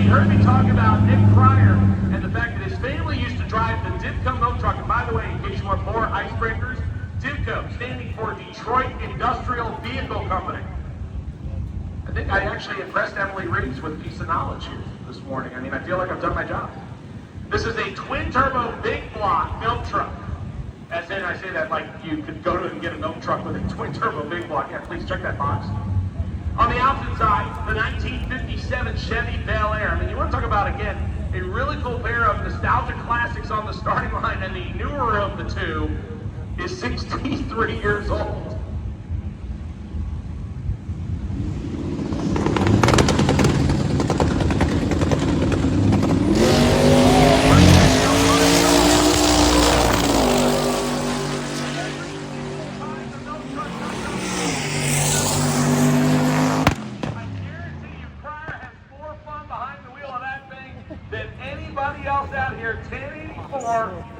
you heard me talk about Nick Pryor and the fact that his family used to drive the Divco milk truck. And by the way, in case you want more icebreakers, Divco, standing for Detroit Industrial Vehicle Company. I think I actually impressed Emily Riggs with a piece of knowledge here this morning. I mean, I feel like I've done my job. This is a twin-turbo big block milk truck. As in, I say that like you could go to and get a milk truck with a twin-turbo big block. Yeah, please check that box. On the opposite side, the 1957 Chevy Bel Air. I mean, you want to talk about, again, a really cool pair of nostalgia classics on the starting line, and the newer of the two is 63 years old.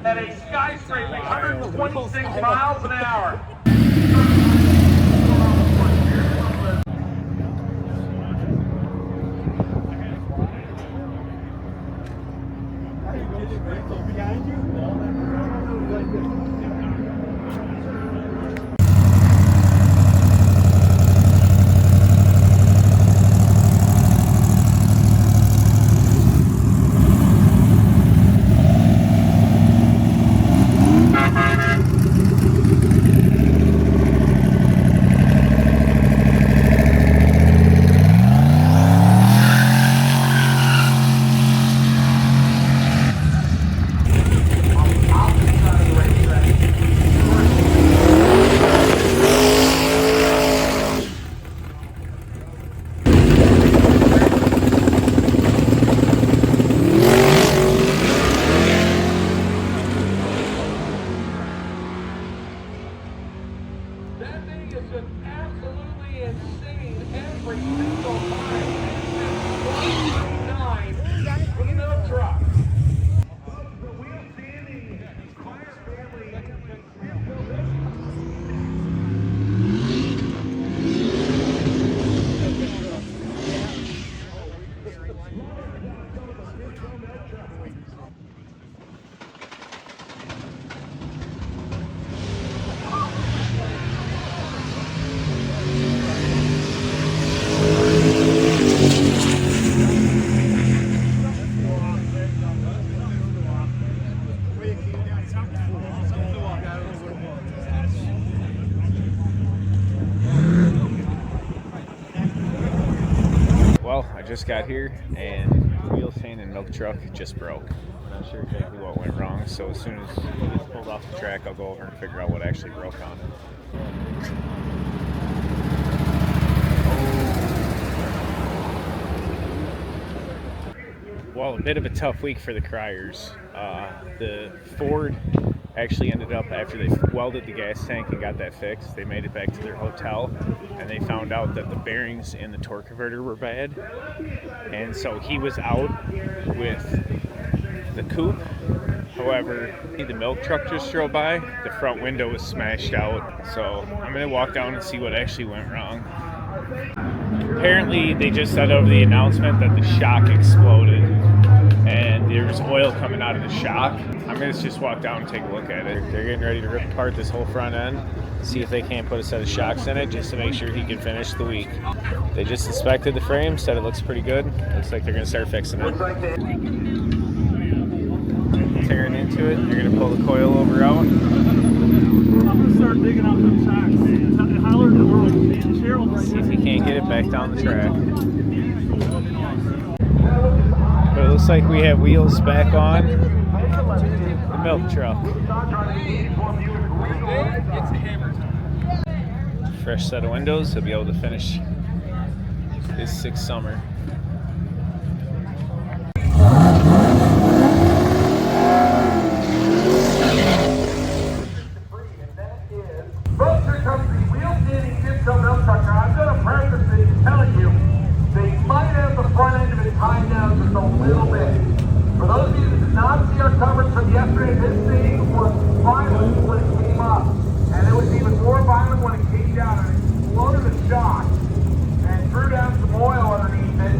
At a skyscraper, 126 miles an hour. Just got here and wheel chain and milk truck just broke. I'm not sure exactly what went wrong, so as soon as it's pulled off the track, I'll go over and figure out what actually broke on it. Well, a bit of a tough week for the Cryers. The Ford actually ended up, after they welded the gas tank and got that fixed, they made it back to their hotel and they found out that the bearings in the torque converter were bad, and so he was out with the coupe. However, the milk truck just drove by, the front window was smashed out, so I'm gonna walk down and see what actually went wrong. Apparently they just said over the announcement that the shock exploded and there's oil coming out of the shock. I'm gonna just walk down and take a look at it. They're getting ready to rip apart this whole front end, see if they can't put a set of shocks in it just to make sure he can finish the week. They just inspected the frame, said it looks pretty good. Looks like they're gonna start fixing it. Tearing into it, they're gonna pull the coilover out. I'm gonna start digging out some shocks, man. Holler the world. See if he can't get it back down the track. But it looks like we have wheels back on the milk truck. Fresh set of windows, he'll be able to finish his 6th summer. Folks, here comes the wheel-standing Divco milk truck. Now, I'm going to preface this telling you they might have the front end of it tied down just a little bit. For those of you that did not see our coverage from yesterday, this thing was violent when it came up. And it was even more violent when it came down and exploded a shock and threw down some oil underneath it.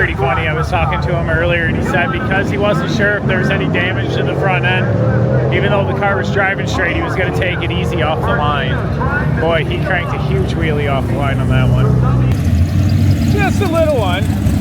pretty funny. I was talking to him earlier, and he said because he wasn't sure if there was any damage to the front end, even though the car was driving straight, he was going to take it easy off the line. Boy, he cranked a huge wheelie off the line on that one. Just a little one.